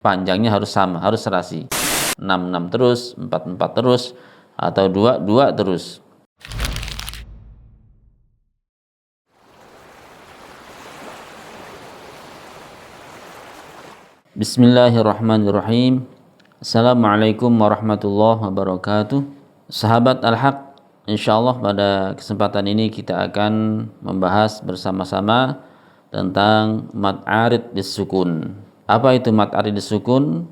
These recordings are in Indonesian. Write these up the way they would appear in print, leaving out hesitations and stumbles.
panjangnya harus sama, harus serasi. 6 terus, 4 terus, atau 2 terus. Bismillahirrahmanirrahim. Assalamualaikum warahmatullahi wabarakatuh. Sahabat Al-Haq, insyaallah pada kesempatan ini kita akan membahas bersama-sama tentang mad arid disukun. Apa itu mad arid disukun?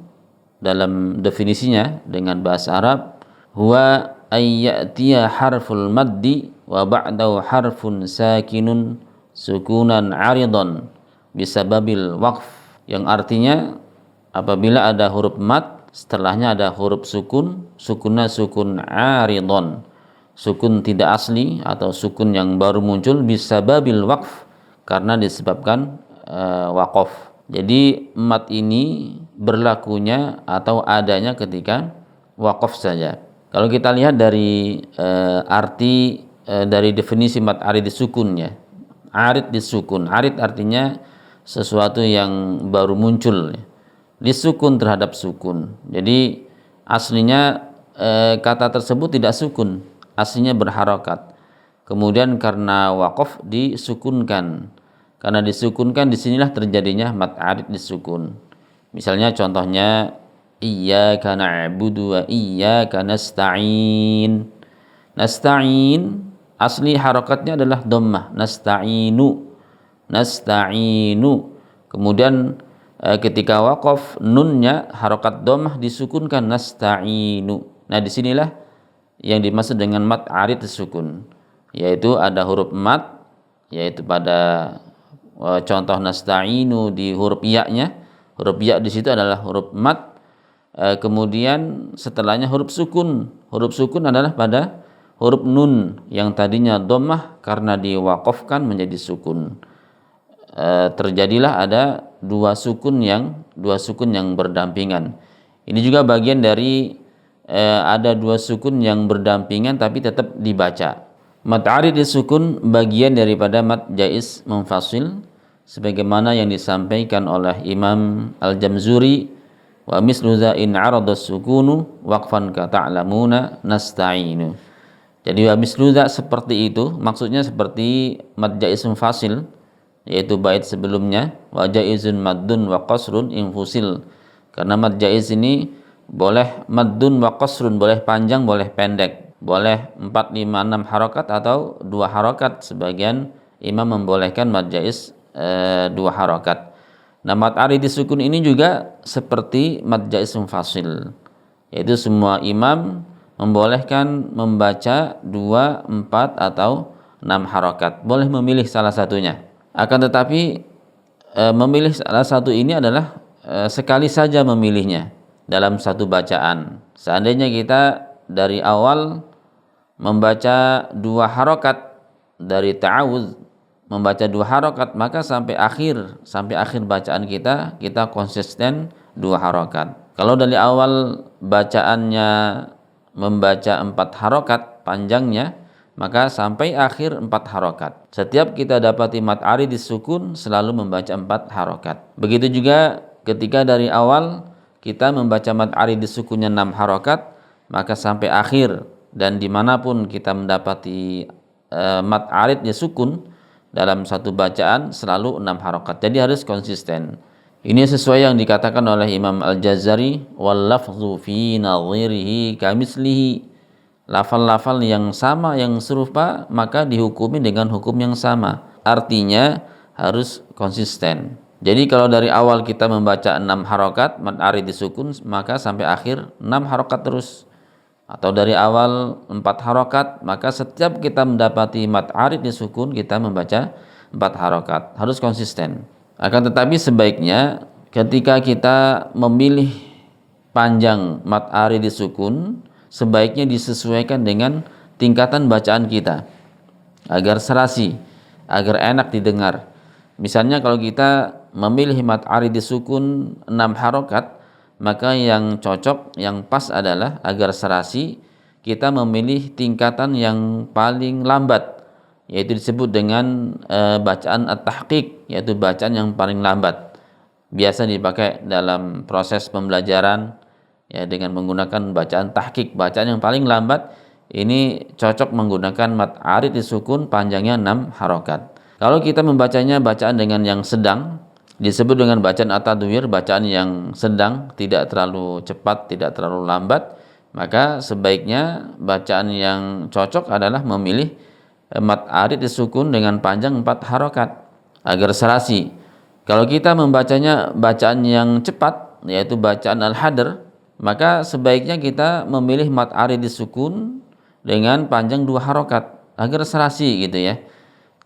Dalam definisinya dengan bahasa Arab, huwa ayyatiya harful maddi wa ba'dahu harfun sakinun sukunan aridan bisababil waqf, yang artinya apabila ada huruf mad, setelahnya ada huruf sukun, sukunnya sukun aridon, sukun tidak asli atau sukun yang baru muncul, bisababil waqf, karena disebabkan waqaf. Jadi mad ini berlakunya atau adanya ketika waqaf saja. Kalau kita lihat dari arti dari definisi mad arid disukun, ya. Arid disukun. Arid artinya sesuatu yang baru muncul, ya. Disukun terhadap sukun. Jadi aslinya kata tersebut tidak sukun, aslinya berharokat. Kemudian karena waqaf disukunkan. Karena disukunkan, disinilah terjadinya mad arid disukun. Misalnya contohnya, iyyaka na'budu wa iyyaka nasta'in. Nasta'in asli harokatnya adalah dhammah, nasta'inu. Kemudian ketika waqaf, nunnya harokat dhammah disukunkan, nasta'inu. Nah, disinilah yang dimaksud dengan mad arid disukun, yaitu ada huruf mad, yaitu pada contoh nasta'inu di huruf ya-nya. Huruf ya di situ adalah huruf mad. Kemudian setelahnya huruf sukun. Huruf sukun adalah pada huruf nun yang tadinya dhammah, karena diwaqafkan menjadi sukun. Terjadilah ada dua sukun yang berdampingan. Ini juga bagian dari ada dua sukun yang berdampingan tapi tetap dibaca. Mad arid disukun bagian daripada mad jaiz munfasil, sebagaimana yang disampaikan oleh Imam Al-Jamzuri, wa mislu za in arada sukunu waqfan ka ta'lamuna nasta'inu. Jadi wa mislu za seperti itu, maksudnya seperti mad jaiz munfasil, yaitu bait sebelumnya, wa jaizun maddun wa qasrun infusil. Karena mad jaiz ini boleh maddun wa qasrun, boleh panjang boleh pendek, boleh 4, 5, 6 harokat atau 2 harokat. Sebagian imam membolehkan mad jaiz 2 harokat. Nah, mad arid disukun ini juga seperti mad jaiz munfasil, yaitu semua imam membolehkan membaca 2, 4 atau 6 harokat. Boleh memilih salah satunya. Akan tetapi memilih salah satu ini adalah sekali saja memilihnya dalam satu bacaan. Seandainya kita dari awal membaca 2 harokat dari ta'awudz, membaca 2 harokat, maka sampai akhir bacaan kita konsisten 2 harokat. Kalau dari awal bacaannya membaca 4 harokat panjangnya, maka sampai akhir 4 harokat. Setiap kita dapati mad arid disukun selalu membaca 4 harokat. Begitu juga ketika dari awal kita membaca mad arid disukunnya 6 harokat, maka sampai akhir dan dimanapun kita mendapati mad arid disukun dalam satu bacaan selalu 6 harokat. Jadi harus konsisten. Ini sesuai yang dikatakan oleh Imam Al-Jazari, wal lafzu fi nadhirihi kamislihi. Lafal-lafal yang sama, yang serupa, maka dihukumi dengan hukum yang sama. Artinya harus konsisten. Jadi kalau dari awal kita membaca 6 harokat mad arid disukun, maka sampai akhir 6 harokat terus. Atau dari awal 4 harokat, maka setiap kita mendapati mad arid disukun, kita membaca 4 harokat. Harus konsisten. Akan tetapi sebaiknya ketika kita memilih panjang mad arid disukun, sebaiknya disesuaikan dengan tingkatan bacaan kita agar serasi, agar enak didengar. Misalnya kalau kita memilih mad arid disukun 6 harokat, maka yang cocok, yang pas adalah agar serasi kita memilih tingkatan yang paling lambat, yaitu disebut dengan bacaan at-tahqiq, yaitu bacaan yang paling lambat. biasa dipakai dalam proses pembelajaran ya, dengan menggunakan bacaan tahqiq, bacaan yang paling lambat ini cocok menggunakan mat arid disukun panjangnya 6 harokat. Kalau kita membacanya bacaan dengan yang sedang, disebut dengan bacaan at-tadwir, bacaan yang sedang, tidak terlalu cepat, tidak terlalu lambat, maka sebaiknya bacaan yang cocok adalah memilih mat arid disukun dengan panjang 4 harokat agar serasi. Kalau kita membacanya bacaan yang cepat, yaitu bacaan al-hadr, maka sebaiknya kita memilih mat arid disukun dengan panjang 2 harokat agar serasi gitu ya.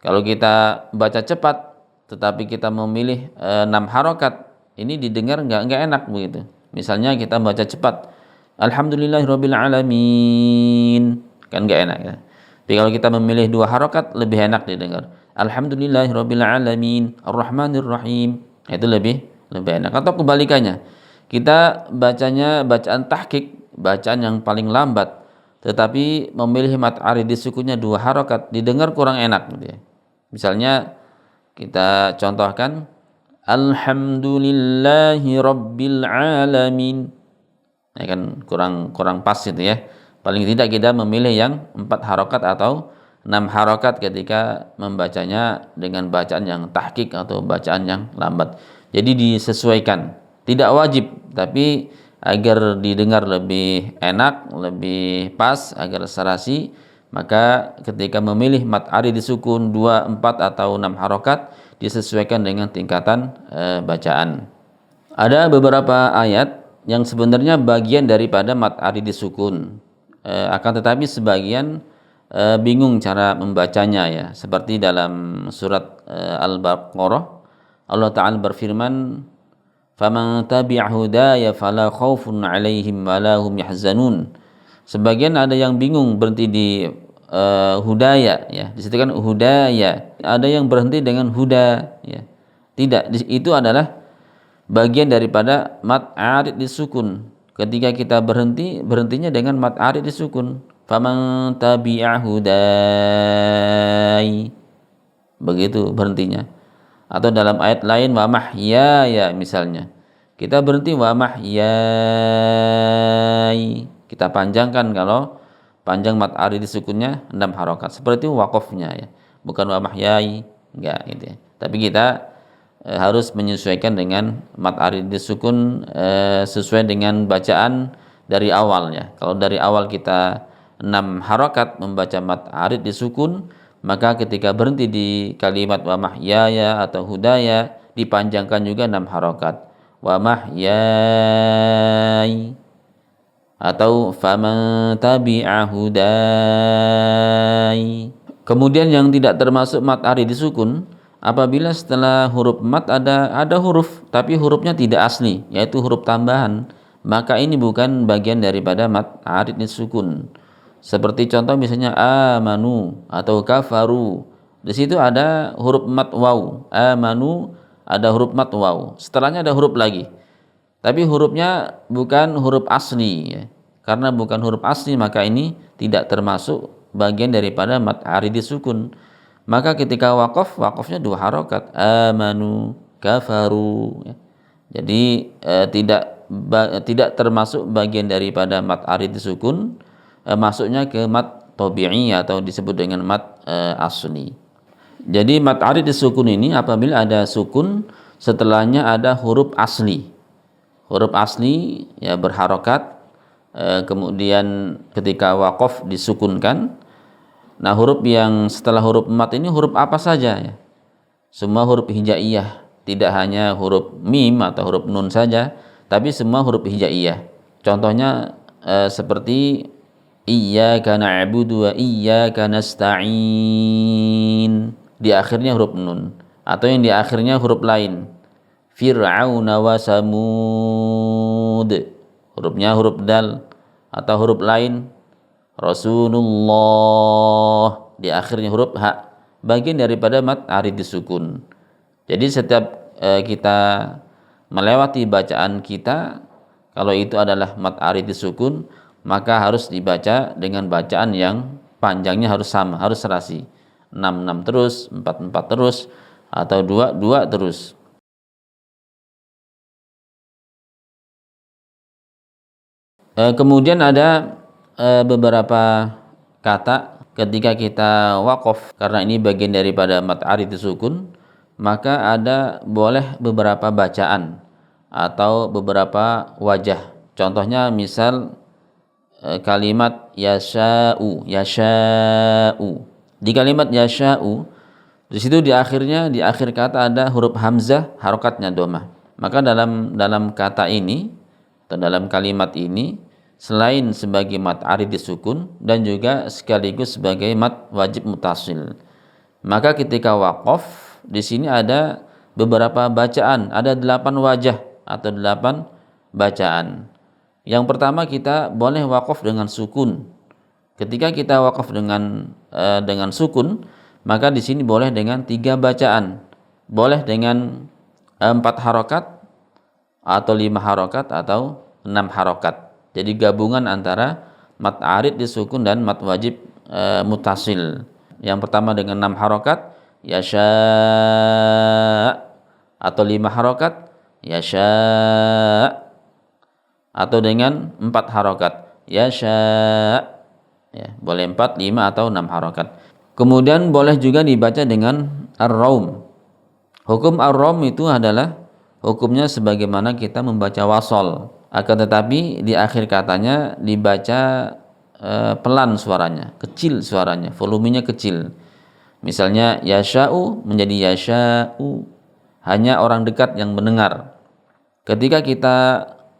Kalau kita baca cepat tetapi kita memilih 6 harokat, ini didengar nggak enak begitu. Misalnya kita baca cepat, Alhamdulillahirabbil alamin, kan nggak enak ya. Tapi kalau kita memilih 2 harokat lebih enak didengar. Alhamdulillahirabbil alamin, Arrahmanir Rahim, itu lebih enak. Atau kebalikannya, kita bacanya bacaan tahqiq, bacaan yang paling lambat, tetapi memilih mat arid disukunnya 2 harokat, didengar kurang enak gitu ya. Misalnya kita contohkan Alhamdulillahi Rabbil Alamin, ya kan kurang pas itu ya. Paling tidak kita memilih yang 4 harokat atau 6 harokat ketika membacanya dengan bacaan yang tahqiq atau bacaan yang lambat. Jadi disesuaikan, tidak wajib, tapi agar didengar lebih enak, lebih pas, agar serasi, maka ketika memilih mat arid disukun 2, 4 atau 6 harokat disesuaikan dengan tingkatan bacaan. Ada beberapa ayat yang sebenarnya bagian daripada mat arid disukun, akan tetapi sebagian bingung cara membacanya ya. Seperti dalam surat Al-Baqarah, Allah Ta'ala berfirman, "Faman tabi'a hudaya fala khaufun 'alaihim wa la hum yahzanun." Sebagian ada yang bingung berhenti di hudaya ya. Di situ kan hudaya. Ada yang berhenti dengan huda ya. Tidak, itu adalah bagian daripada mat arid disukun. Ketika kita berhentinya dengan mat arid disukun. Faman tabi'a hudai, begitu berhentinya. Atau dalam ayat lain wa mahyaya misalnya, kita berhenti wa mahyai, kita panjangkan kalau panjang mat arid disukunnya 6 harokat, seperti waqafnya ya, bukan wa mahyai, enggak gitu ya. Tapi kita harus menyesuaikan dengan mat arid disukun sesuai dengan bacaan dari awalnya. Kalau dari awal kita 6 harokat membaca mat arid disukun, maka ketika berhenti di kalimat wa mahyaya atau hudaya dipanjangkan juga 6 harokat. Wa mahyai atau faman tabi'a hudai. Kemudian yang tidak termasuk mat arid disukun, apabila setelah huruf mat ada huruf tapi hurufnya tidak asli, yaitu huruf tambahan, maka ini bukan bagian daripada mat arid disukun. Seperti contoh misalnya amanu atau kafaru. Di situ ada huruf mat waw. Amanu ada huruf mat waw. Setelahnya ada huruf lagi. Tapi hurufnya bukan huruf asli ya. Karena bukan huruf asli maka ini tidak termasuk bagian daripada mat arid disukun. Maka ketika waqafnya 2 harokat. Amanu kafaru ya. Jadi tidak termasuk bagian daripada mat arid disukun, masuknya ke mat tabi'i atau disebut dengan mat asli. Jadi mat arid disukun ini apabila ada sukun setelahnya ada huruf asli. Huruf asli ya berharokat, kemudian ketika waqaf disukunkan. Nah, huruf yang setelah huruf mat ini huruf apa saja ya? Semua huruf hijaiyah, tidak hanya huruf mim atau huruf nun saja, tapi semua huruf hijaiyah. Contohnya seperti iyyaka na'budu wa iyyaka nasta'in, di akhirnya huruf nun, atau yang di akhirnya huruf lain, fir'auna wa samud, hurufnya huruf dal, atau huruf lain Rasulullah, di akhirnya huruf ha, bagian daripada mat arid disukun. Jadi setiap kita melewati bacaan kita, kalau itu adalah mat arid disukun, maka harus dibaca dengan bacaan yang panjangnya harus sama, harus serasi. 6 terus, 4 terus, atau 2 terus. Kemudian ada beberapa kata ketika kita waqaf karena ini bagian daripada mad arid sukun, maka ada boleh beberapa bacaan atau beberapa wajah. Contohnya misal kalimat yasha'u, yasha'u. Di kalimat yasha'u, di situ di akhirnya, di akhir kata ada huruf hamzah, harokatnya dhammah. Maka dalam kata ini atau dalam kalimat ini selain sebagai mad arid disukun dan juga sekaligus sebagai mad wajib mutasil. Maka ketika waqaf di sini ada beberapa bacaan, ada 8 wajah atau 8 bacaan. Yang pertama kita boleh waqaf dengan sukun. Ketika kita waqaf dengan sukun, maka di sini boleh dengan 3 bacaan. Boleh dengan 4 harokat atau 5 harokat atau 6 harokat. Jadi gabungan antara mad arid disukun dan mad wajib mutasil. Yang pertama dengan 6 harokat yasha, atau 5 harokat yasha, atau dengan 4 harokat yasha. Ya, boleh 4, 5 atau 6 harokat. Kemudian boleh juga dibaca dengan ar-raum. Hukum ar-raum itu adalah hukumnya sebagaimana kita membaca wasol. Akan tetapi di akhir katanya dibaca pelan suaranya, kecil suaranya, volumenya kecil. Misalnya yasha'u menjadi yasha'u, hanya orang dekat yang mendengar. Ketika kita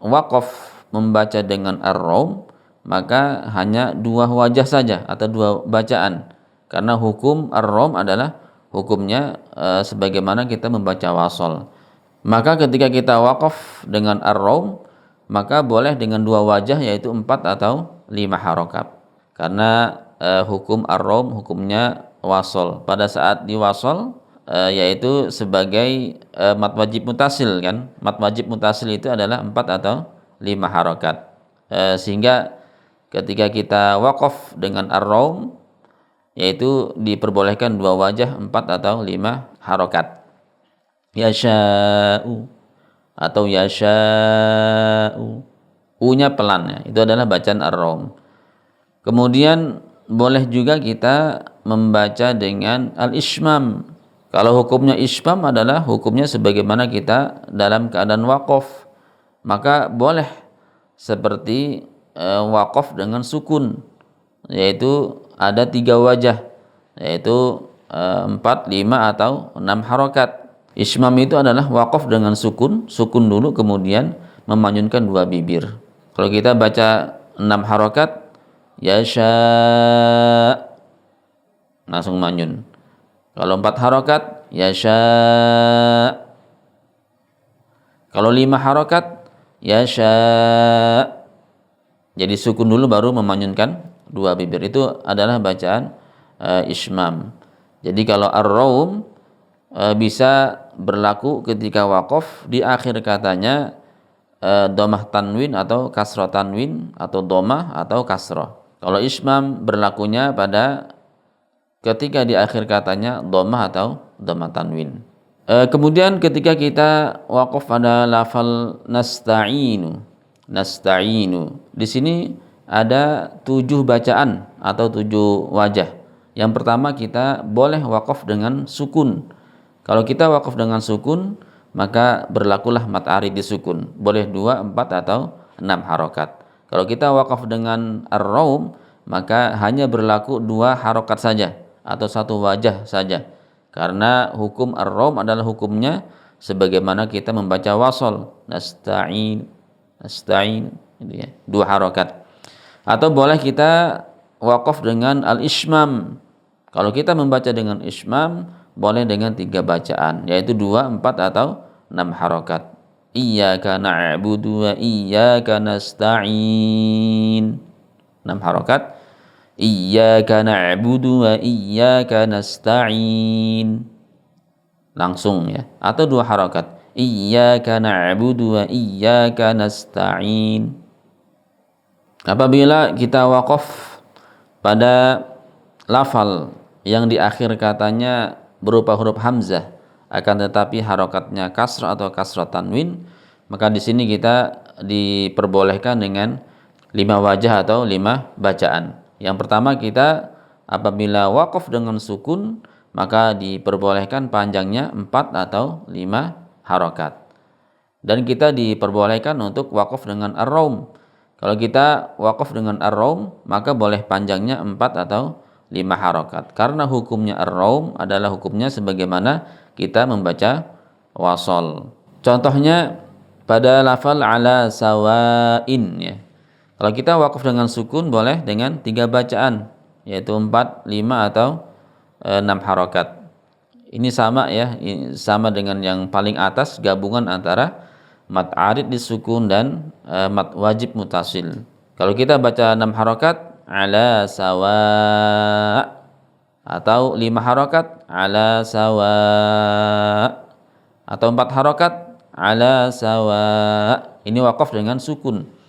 waqaf membaca dengan ar-raum, maka hanya 2 wajah saja atau 2 bacaan. Karena hukum ar-raum adalah hukumnya sebagaimana kita membaca wasol. Maka ketika kita waqaf dengan ar-raum, maka boleh dengan 2 wajah yaitu 4 atau 5 harokat. Karena hukum ar-raum hukumnya wasol. Pada saat diwasol yaitu sebagai mad wajib mutasil kan. Mad wajib mutasil itu adalah 4 atau 5 harokat. Sehingga ketika kita waqaf dengan ar-raum yaitu diperbolehkan 2 wajah 4 atau 5 harokat. Yasha'u atau yasha'u, u-nya pelan ya. Itu adalah bacaan ar-raum. Kemudian boleh juga kita membaca dengan al-ishmam. Kalau hukumnya ishmam adalah hukumnya sebagaimana kita dalam keadaan waqaf. Maka boleh seperti waqaf dengan sukun, yaitu ada 3 wajah, yaitu 4, 5 atau 6 harokat. Ishmam itu adalah waqaf dengan sukun dulu kemudian memanyunkan 2 bibir. Kalau kita baca 6 harokat, yasha langsung manyun. Kalau 4 harokat, yasha. Kalau 5 harokat, yasha. Jadi sukun dulu baru memanyunkan 2 bibir. Itu adalah bacaan ishmam. Jadi kalau ar-raum bisa berlaku ketika waqaf di akhir katanya dhammah tanwin atau kasrah tanwin atau dhammah atau kasrah. Kalau ishmam berlakunya pada ketika di akhir katanya dhammah atau dhammah tanwin. Kemudian ketika kita waqaf pada lafal nasta'inu. Di sini ada 7 bacaan atau 7 wajah. Yang pertama kita boleh waqaf dengan sukun. Kalau kita waqaf dengan sukun, maka berlakulah mad arid disukun. Boleh 2, 4 atau 6 harokat. Kalau kita waqaf dengan ar-raum, maka hanya berlaku 2 harokat saja atau 1 wajah saja. Karena hukum ar-raum adalah hukumnya sebagaimana kita membaca wasol. Nasta'in, gitu ya, 2 harokat. Atau boleh kita waqaf dengan al-ishmam. Kalau kita membaca dengan ishmam, boleh dengan 3 bacaan, yaitu 2, 4 atau 6 harokat. Iyyaka na'budu wa iyyaka nasta'in. 6 harokat. Iyyaka na'budu wa iyyaka nasta'in. Langsung ya. Atau 2 harokat. Iyyaka na'budu wa iyyaka nasta'in. Apabila kita waqaf pada lafal yang di akhir katanya berupa huruf hamzah, akan tetapi harokatnya kasrah atau kasrah tanwin, maka di sini kita diperbolehkan dengan 5 wajah atau 5 bacaan. Yang pertama, kita apabila waqaf dengan sukun maka diperbolehkan panjangnya 4 atau 5 harokat. Dan kita diperbolehkan untuk waqaf dengan ar-raum. Kalau kita waqaf dengan ar-raum maka boleh panjangnya 4 atau 5 harokat. Karena hukumnya ar-raum adalah hukumnya sebagaimana kita membaca wasol. Contohnya pada lafal ala sawain ya. Kalau kita waqaf dengan sukun boleh dengan 3 bacaan, yaitu 4, 5 atau 6 harokat. Ini sama ya, sama dengan yang paling atas, gabungan antara mat arid disukun dan mat wajib mutasil. Kalau kita baca 6 harokat, ala sawa, atau 5 harokat, ala sawa, atau 4 harokat, ala sawa. Ini waqaf dengan sukun.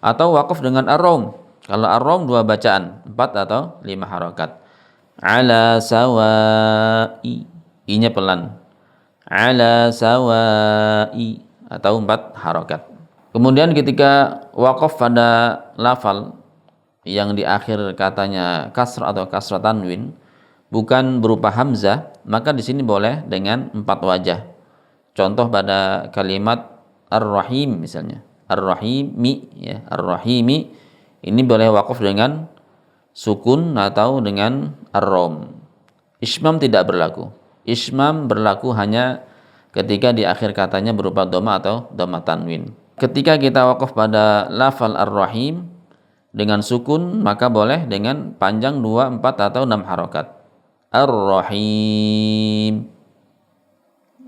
Atau waqaf dengan ar-raum. Kalau ar-raum 2 bacaan, 4 atau 5 harokat. Ala sawa'i, i-nya pelan. Ala sawa'i, atau 4 harokat. Kemudian ketika waqaf pada lafal yang di akhir katanya kasrah atau kasrah tanwin, bukan berupa hamzah, maka di sini boleh dengan 4 wajah. Contoh pada kalimat ar-rahim misalnya. Ar-rahimi ya, ar-rahimi ini boleh waqaf dengan sukun atau dengan ar-raum. Ismam tidak berlaku. Ismam berlaku hanya ketika di akhir katanya berupa dhamma atau dhamma tanwin. Ketika kita waqaf pada lafal ar-rahim dengan sukun maka boleh dengan panjang 2, 4 atau 6 harokat. Ar-rahim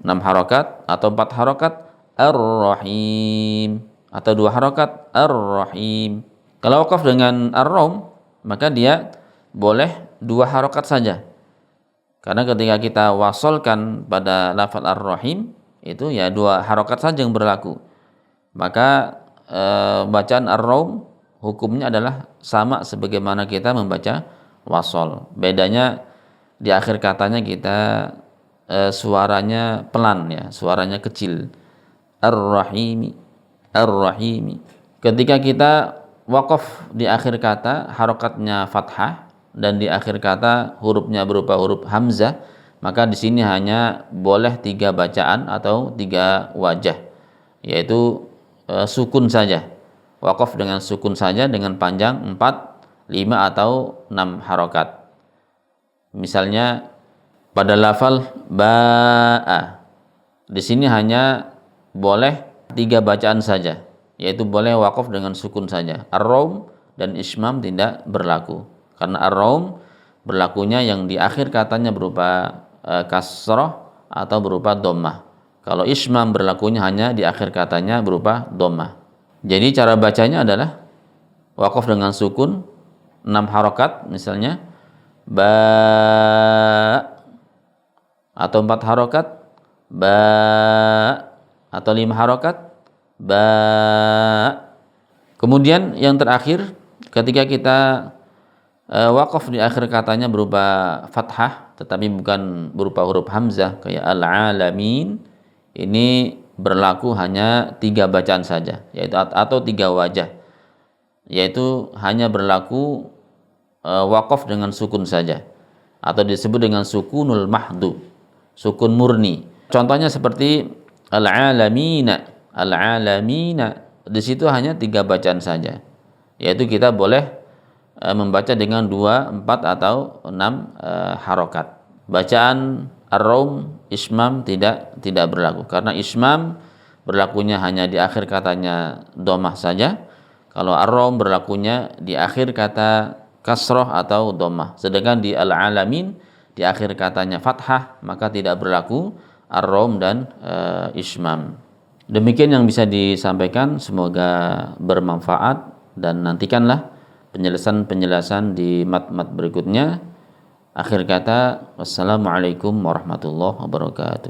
6 harokat atau 4 harokat. Ar-rahim atau 2 harokat. Ar-rahim. Kalau waqaf dengan ar-raum maka dia boleh 2 harokat saja. Karena ketika kita wasolkan pada lafal ar-rahim itu ya 2 harokat saja yang berlaku. Maka bacaan ar-raum hukumnya adalah sama sebagaimana kita membaca wasol. Bedanya di akhir katanya kita suaranya pelan ya, suaranya kecil. Ar-rahimi, ar-rahimi. Ketika kita waqaf di akhir kata harokatnya fathah dan di akhir kata hurufnya berupa huruf hamzah, maka di sini hanya boleh 3 bacaan atau 3 wajah, yaitu sukun saja. Waqaf dengan sukun saja dengan panjang 4, 5 atau 6 harokat. Misalnya pada lafal ba'a, di sini hanya boleh 3 bacaan saja, yaitu boleh waqaf dengan sukun saja. Ar-raum dan ismam tidak berlaku. Karena ar-raum berlakunya yang di akhir katanya berupa kasrah atau berupa dhammah. Kalau ismam berlakunya hanya di akhir katanya berupa dhammah. Jadi cara bacanya adalah waqaf dengan sukun 6 harokat misalnya ba, atau 4 harokat ba, atau 5 harokat ba. Kemudian yang terakhir ketika kita waqaf di akhir katanya berupa fathah tetapi bukan berupa huruf hamzah kayak al-alamin, ini berlaku hanya 3 bacaan saja, yaitu atau 3 wajah, yaitu hanya berlaku waqaf dengan sukun saja atau disebut dengan sukunul mahdu, sukun murni. Contohnya seperti al-alamina, al-alamina, di situ hanya 3 bacaan saja, yaitu kita boleh membaca dengan 2, 4 atau 6 harokat. Bacaan ar-raum ismam tidak berlaku karena ismam berlakunya hanya di akhir katanya dhammah saja. Kalau ar-raum berlakunya di akhir kata kasroh atau dhammah. Sedangkan di al-alamin di akhir katanya fathah maka tidak berlaku ar-raum dan ismam. Demikian yang bisa disampaikan, semoga bermanfaat dan nantikanlah penjelasan di mat-mat berikutnya. Akhir kata, wassalamualaikum warahmatullahi wabarakatuh.